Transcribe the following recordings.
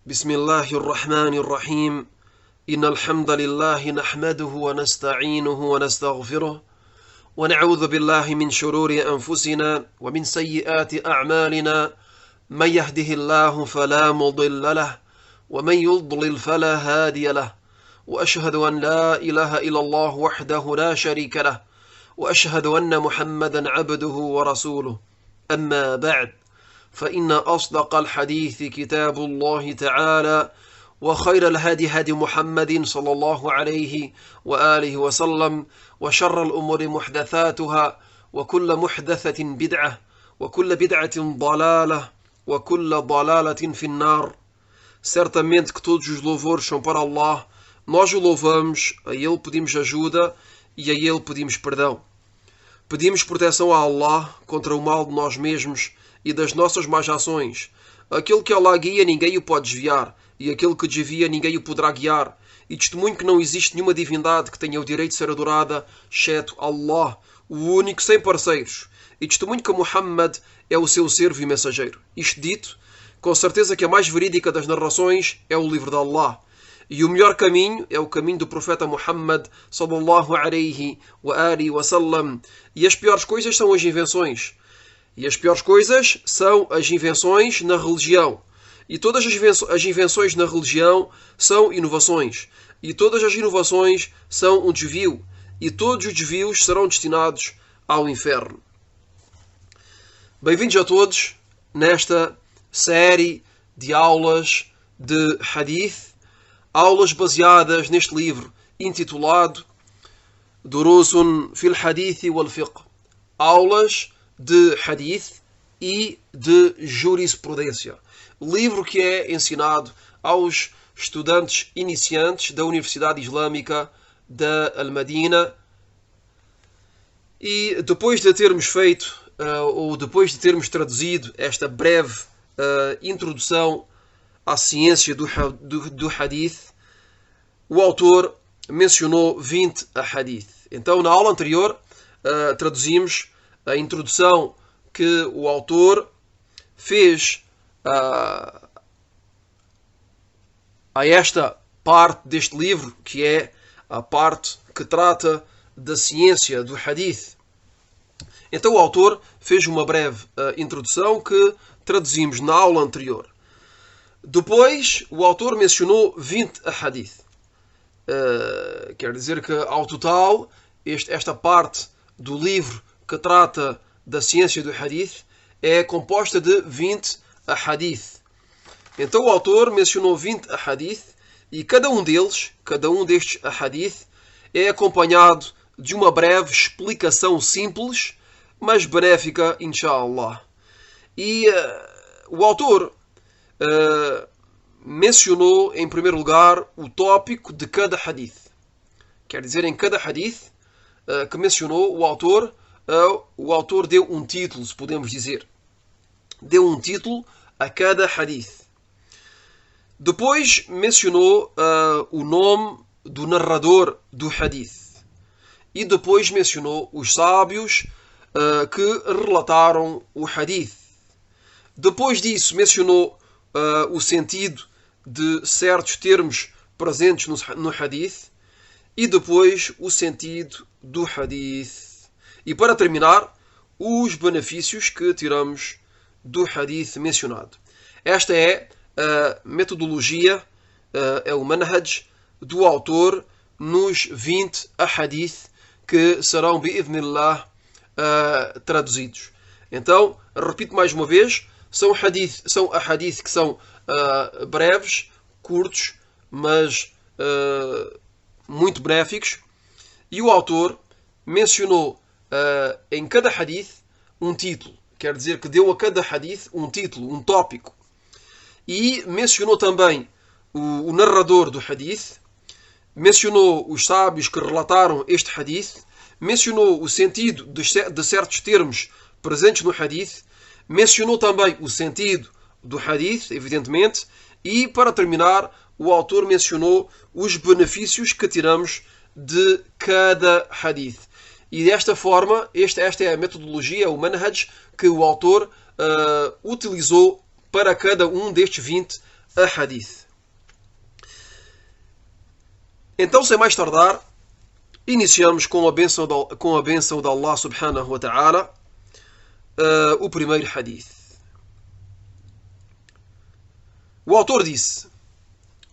بسم الله الرحمن الرحيم إن الحمد لله نحمده ونستعينه ونستغفره ونعوذ بالله من شرور أنفسنا ومن سيئات أعمالنا من يهده الله فلا مضل له ومن يضلل فلا هادي له وأشهد أن لا إله إلا الله وحده لا شريك له وأشهد أن محمدا عبده ورسوله أما بعد فإن أصدق الحديث كتاب الله تعالى وخير الهدي هدي محمد صلى الله عليه وآله وسلم وشر الأمور محدثاتها وكل محدثة بدعة وكل بدعة ضلالة وكل ضلالة في النار. Certamente que todos os louvores são para Allah, nós o louvamos, a Ele pedimos ajuda e a Ele pedimos perdão. Pedimos proteção a Allah contra o mal de nós mesmos e das nossas más ações. Aquele que Allah guia, ninguém o pode desviar, e aquele que desvia, ninguém o poderá guiar. E testemunho que não existe nenhuma divindade que tenha o direito de ser adorada, exceto Allah, o único, sem parceiros. E testemunho que Muhammad é o seu servo e mensageiro. Isto dito, com certeza que a mais verídica das narrações é o livro de Allah. E o melhor caminho é o caminho do profeta Muhammad sallallahu alaihi wa alihi wa sallam. E as piores coisas são as invenções. E as piores coisas são as invenções na religião. E todas as invenções na religião são inovações. E todas as inovações são um desvio. E todos os desvios serão destinados ao inferno. Bem-vindos a todos nesta série de aulas de Hadith. Aulas baseadas neste livro intitulado Durusun fil Hadith wal Fiqh. Aulas de Hadith e de Jurisprudência. Livro que é ensinado aos estudantes iniciantes da Universidade Islâmica da Al-Madina. E depois de termos feito, ou depois de termos traduzido esta breve introdução à ciência do Hadith, o autor mencionou 20 Hadith. Então, na aula anterior, traduzimos a introdução que o autor fez a esta parte deste livro, que é a parte que trata da ciência do Hadith. Então o autor fez uma breve introdução que traduzimos na aula anterior. Depois o autor mencionou 20 Hadith. Quer dizer que ao total esta parte do livro que trata da ciência do Hadith é composta de 20 Hadith. Então o autor mencionou 20 Hadith e cada um destes Hadith é acompanhado de uma breve explicação simples, mas benéfica, inshallah. E o autor mencionou em primeiro lugar o tópico de cada Hadith. Quer dizer, em cada Hadith que mencionou, o autor deu um título, se podemos dizer. Deu um título a cada Hadith. Depois mencionou o nome do narrador do Hadith. E depois mencionou os sábios que relataram o Hadith. Depois disso mencionou o sentido de certos termos presentes no Hadith. E depois o sentido do Hadith. E para terminar, os benefícios que tiramos do Hadith mencionado. Esta é a metodologia, é o manhaj do autor nos 20 Hadith que serão, bi'idhnillah, traduzidos. Então, repito mais uma vez, são Hadith que são breves, curtos, mas muito benéficos. E o autor mencionou em cada Hadith um título. Quer dizer que deu a cada Hadith um título, um tópico. E mencionou também o narrador do Hadith. Mencionou os sábios que relataram este Hadith. Mencionou o sentido de certos termos presentes no Hadith. Mencionou também o sentido do Hadith, evidentemente. E, para terminar, o autor mencionou os benefícios que tiramos de cada Hadith. E desta forma, esta é a metodologia, o manhaj, que o autor utilizou para cada um destes 20 a hadith. Então, sem mais tardar, iniciamos com a bênção de Allah subhanahu wa ta'ala o primeiro hadith. O autor disse,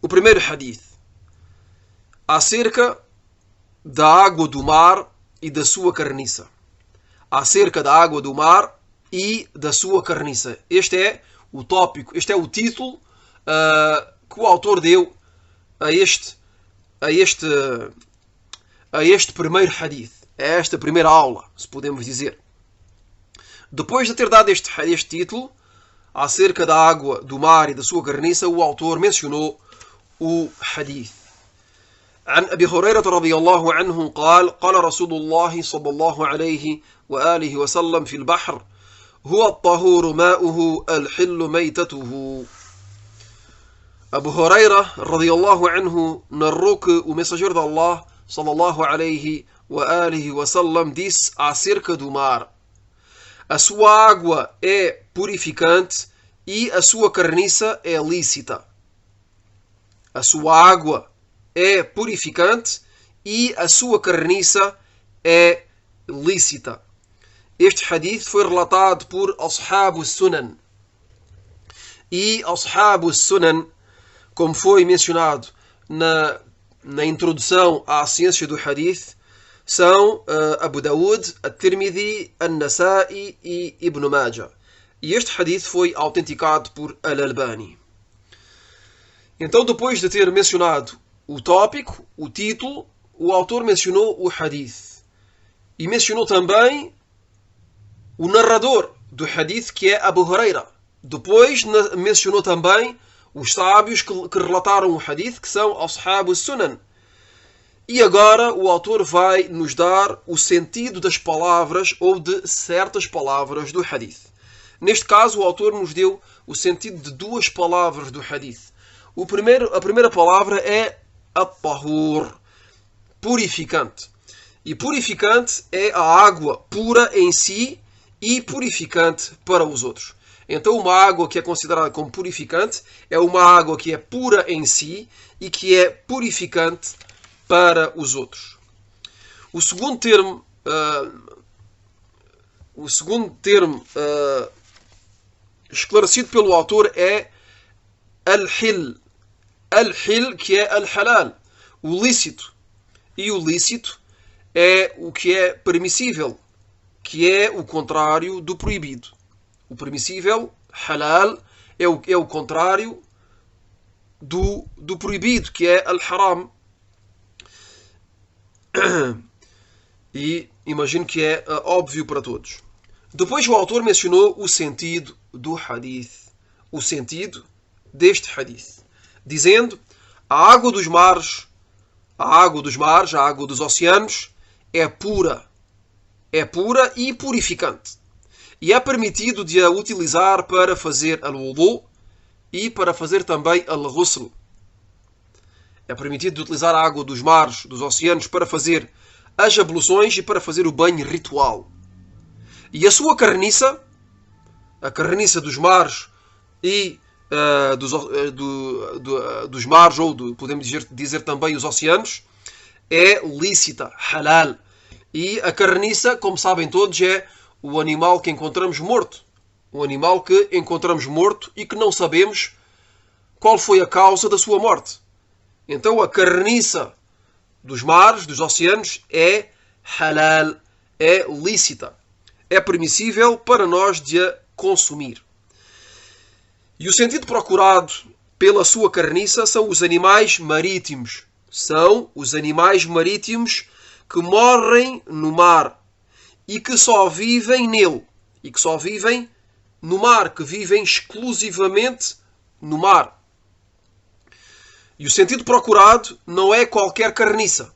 o primeiro hadith, acerca da água do mar e da sua carniça. Acerca da água do mar e da sua carniça. Este é o tópico, este é o título que o autor deu a este primeiro hadith, a esta primeira aula, se podemos dizer. Depois de ter dado este título, acerca da água do mar e da sua carniça, o autor mencionou o hadith. عن أبي هريرة رضي الله عنه قال قال رسول الله صلى الله عليه وآله وسلم في البحر هو الطهور ماؤه الحل ميتته. Abu Huraira radiyallahu anhu narrou que o mensageiro de Allah sallallahu alayhi wa alihi wa sallam disse acerca do mar: a sua água é purificante e a sua carniça é lícita. A sua água é purificante e a sua carniça é lícita. Este hadith foi relatado por Ashab Sunan. E Ashab Sunan, como foi mencionado na introdução à ciência do hadith, são Abu Dawud, At-Tirmidhi, An-Nasa'i e Ibn Majah. E este hadith foi autenticado por Al-Albani. Então, depois de ter mencionado o tópico, o título, o autor mencionou o hadith. E mencionou também o narrador do hadith, que é Abu Huraira. Depois mencionou também os sábios que relataram o hadith, que são Ashab Sunan. E agora o autor vai nos dar o sentido das palavras ou de certas palavras do hadith. Neste caso, o autor nos deu o sentido de duas palavras do hadith. A primeira palavra é at-tahur, purificante. E purificante é a água pura em si e purificante para os outros. Então, uma água que é considerada como purificante é uma água que é pura em si e que é purificante para os outros. O segundo termo esclarecido pelo autor é al-hil. Al-hil, que é al-halal, o lícito. E o lícito é o que é permissível, que é o contrário do proibido. O permissível, halal, é o contrário do proibido, que é al-haram. E imagino que é óbvio para todos. Depois o autor mencionou o sentido do hadith. O sentido deste hadith. Dizendo, a água dos mares, a água dos oceanos, é pura e purificante. E é permitido de a utilizar para fazer al-wudu e para fazer também al-ghusl. É permitido de utilizar a água dos mares, dos oceanos, para fazer as abluções e para fazer o banho ritual. E a sua carniça, a carniça dos mares e dos mares, ou podemos dizer também os oceanos, é lícita, halal. E a carniça, como sabem todos, é o animal que encontramos morto. Um animal que encontramos morto e que não sabemos qual foi a causa da sua morte. Então a carniça dos mares, dos oceanos, é halal, é lícita. É permissível para nós de a consumir. E o sentido procurado pela sua carniça são os animais marítimos. São os animais marítimos que morrem no mar e que só vivem nele. E que só vivem no mar, que vivem exclusivamente no mar. E o sentido procurado não é qualquer carniça.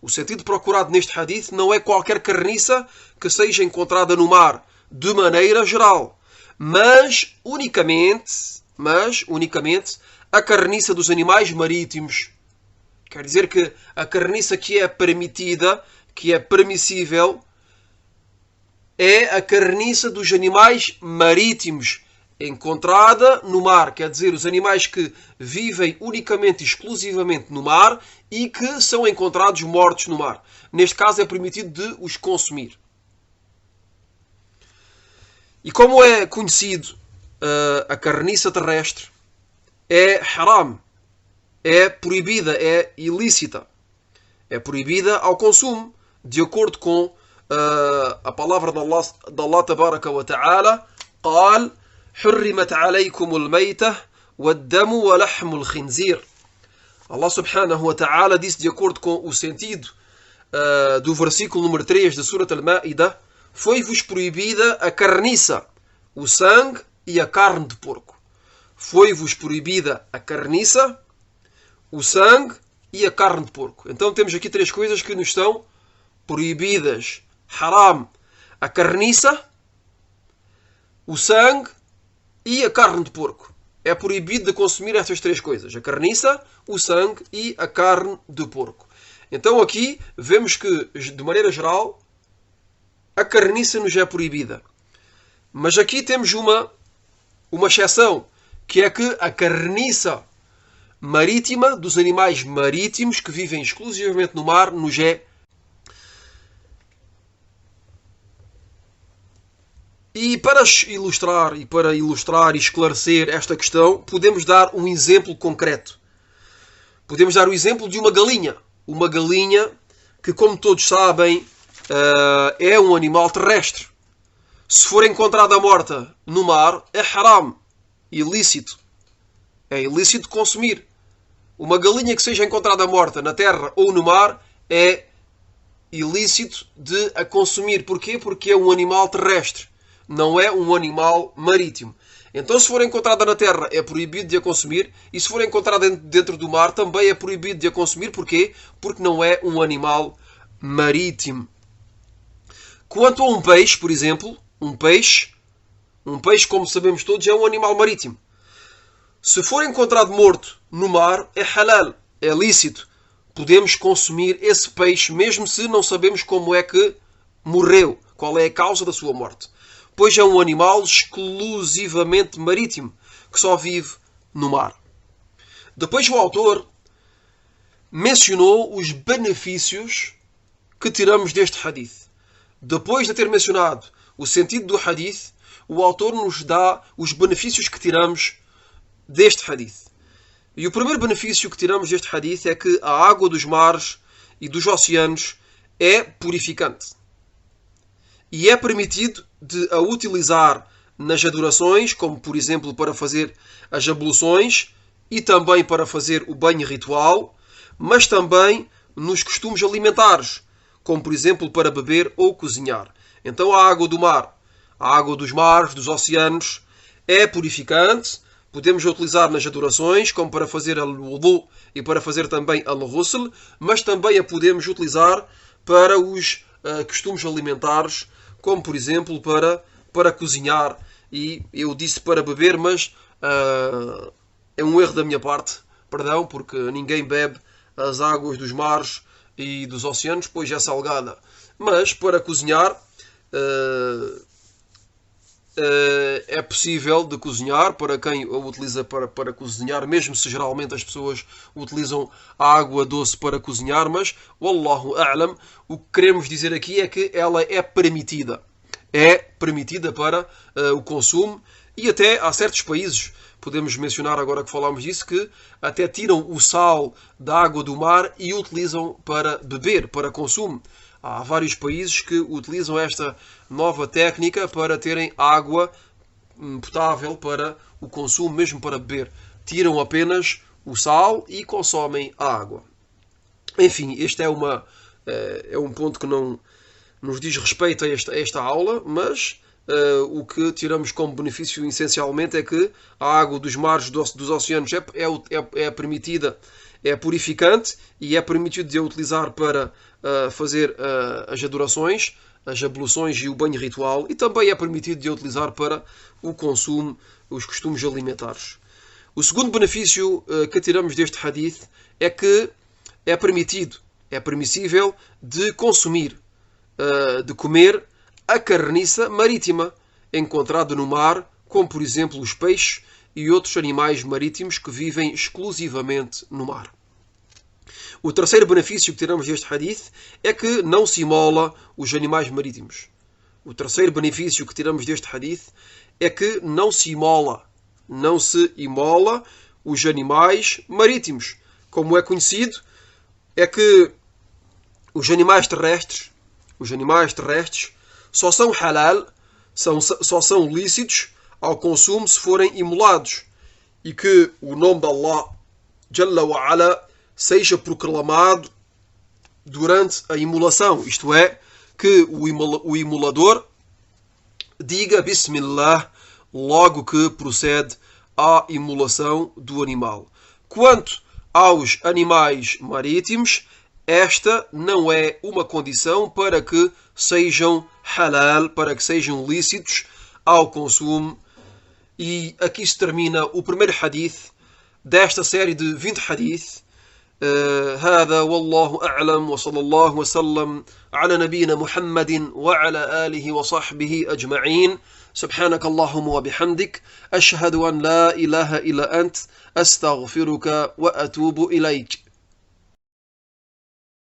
O sentido procurado neste hadith não é qualquer carniça que seja encontrada no mar, de maneira geral. Mas unicamente a carniça dos animais marítimos. Quer dizer que a carniça que é permitida, que é permissível, é a carniça dos animais marítimos. encontrada no mar, quer dizer, os animais que vivem unicamente e exclusivamente no mar e que são encontrados mortos no mar. Neste caso é permitido de os consumir. E como é conhecido, a carniça terrestre é haram, é proibida, é ilícita, é proibida ao consumo, de acordo com a palavra de Allah tabaraka wa ta'ala, قال حرمت عليكم الميتة والدم ولحم الخنزير. Allah subhanahu wa ta'ala disse, de acordo com o sentido do versículo número 3 de Surat Al-Ma'idah, foi-vos proibida a carniça, o sangue e a carne de porco. Foi-vos proibida a carniça, o sangue e a carne de porco. Então temos aqui três coisas que nos estão proibidas. Haram, a carniça, o sangue e a carne de porco. É proibido de consumir estas três coisas. A carniça, o sangue e a carne de porco. Então aqui vemos que, de maneira geral, a carniça nos é proibida. Mas aqui temos uma exceção, que é que a carniça marítima, dos animais marítimos que vivem exclusivamente no mar, nos é. E para ilustrar e esclarecer esta questão, podemos dar um exemplo concreto. Podemos dar o exemplo de uma galinha. Uma galinha que, como todos sabem, é um animal terrestre. Se for encontrada morta no mar, é haram, ilícito. É ilícito consumir. Uma galinha que seja encontrada morta na terra ou no mar é ilícito de a consumir. Porquê? Porque é um animal terrestre. Não é um animal marítimo. Então, se for encontrada na terra, é proibido de a consumir. E se for encontrada dentro do mar, também é proibido de a consumir. Porquê? Porque não é um animal marítimo. Quanto a um peixe, por exemplo, um peixe, como sabemos todos, é um animal marítimo. Se for encontrado morto no mar, é halal, é lícito. Podemos consumir esse peixe, mesmo se não sabemos como é que morreu, qual é a causa da sua morte. Pois é um animal exclusivamente marítimo, que só vive no mar. Depois o autor mencionou os benefícios que tiramos deste hadith. Depois de ter mencionado o sentido do hadith, o autor nos dá os benefícios que tiramos deste hadith. E o primeiro benefício que tiramos deste hadith é que a água dos mares e dos oceanos é purificante. E é permitido de a utilizar nas adorações, como por exemplo para fazer as abluções e também para fazer o banho ritual, mas também nos costumes alimentares, como por exemplo para beber ou cozinhar. Então a água do mar, a água dos mares, dos oceanos, é purificante. Podemos utilizar nas adorações, como para fazer al-wudu e para fazer também al-ghusl, mas também a podemos utilizar para os costumes alimentares, como por exemplo para cozinhar. E eu disse para beber, mas é um erro da minha parte, perdão, porque ninguém bebe as águas dos mares e dos oceanos, pois é salgada. Mas para cozinhar é possível de cozinhar para quem a utiliza para cozinhar, mesmo se geralmente as pessoas utilizam a água doce para cozinhar, mas wallahu a'lam, o que queremos dizer aqui é que ela é permitida. É permitida para o consumo e até há certos países, podemos mencionar agora que falámos disso, que até tiram o sal da água do mar e utilizam para beber, para consumo. Há vários países que utilizam esta nova técnica para terem água potável para o consumo, mesmo para beber. Tiram apenas o sal e consomem a água. Enfim, este é um ponto que não nos diz respeito a esta aula, mas o que tiramos como benefício essencialmente é que a água dos mares, dos oceanos é permitida, é purificante e é permitido de a utilizar para fazer as adorações, as abluções e o banho ritual, e também é permitido de a utilizar para o consumo, os costumes alimentares. O segundo benefício que tiramos deste hadith é que é permissível de consumir, de comer a carniça marítima encontrada no mar como por exemplo os peixes e outros animais marítimos que vivem exclusivamente no mar. O terceiro benefício que tiramos deste hadith é que não se imola os animais marítimos. O terceiro benefício que tiramos deste hadith é que não se imola os animais marítimos. Como é conhecido, é que os animais terrestres só são halal, só são lícitos ao consumo se forem imolados, e que o nome de Allah Jalla wa Ala seja proclamado durante a imolação, isto é, que o imolador diga Bismillah logo que procede à imolação do animal. Quanto aos animais marítimos, esta não é uma condição para que sejam halal, para que sejam lícitos ao consumo. E aqui se termina o primeiro hadith desta série de 20 hadith. هذا والله أعلم وصلى الله وسلم على نبينا محمد وعلى آله وصحبه أجمعين سبحانك اللهم وبحمدك أشهد أن لا إله إلا أنت أستغفرك وأتوب إليك.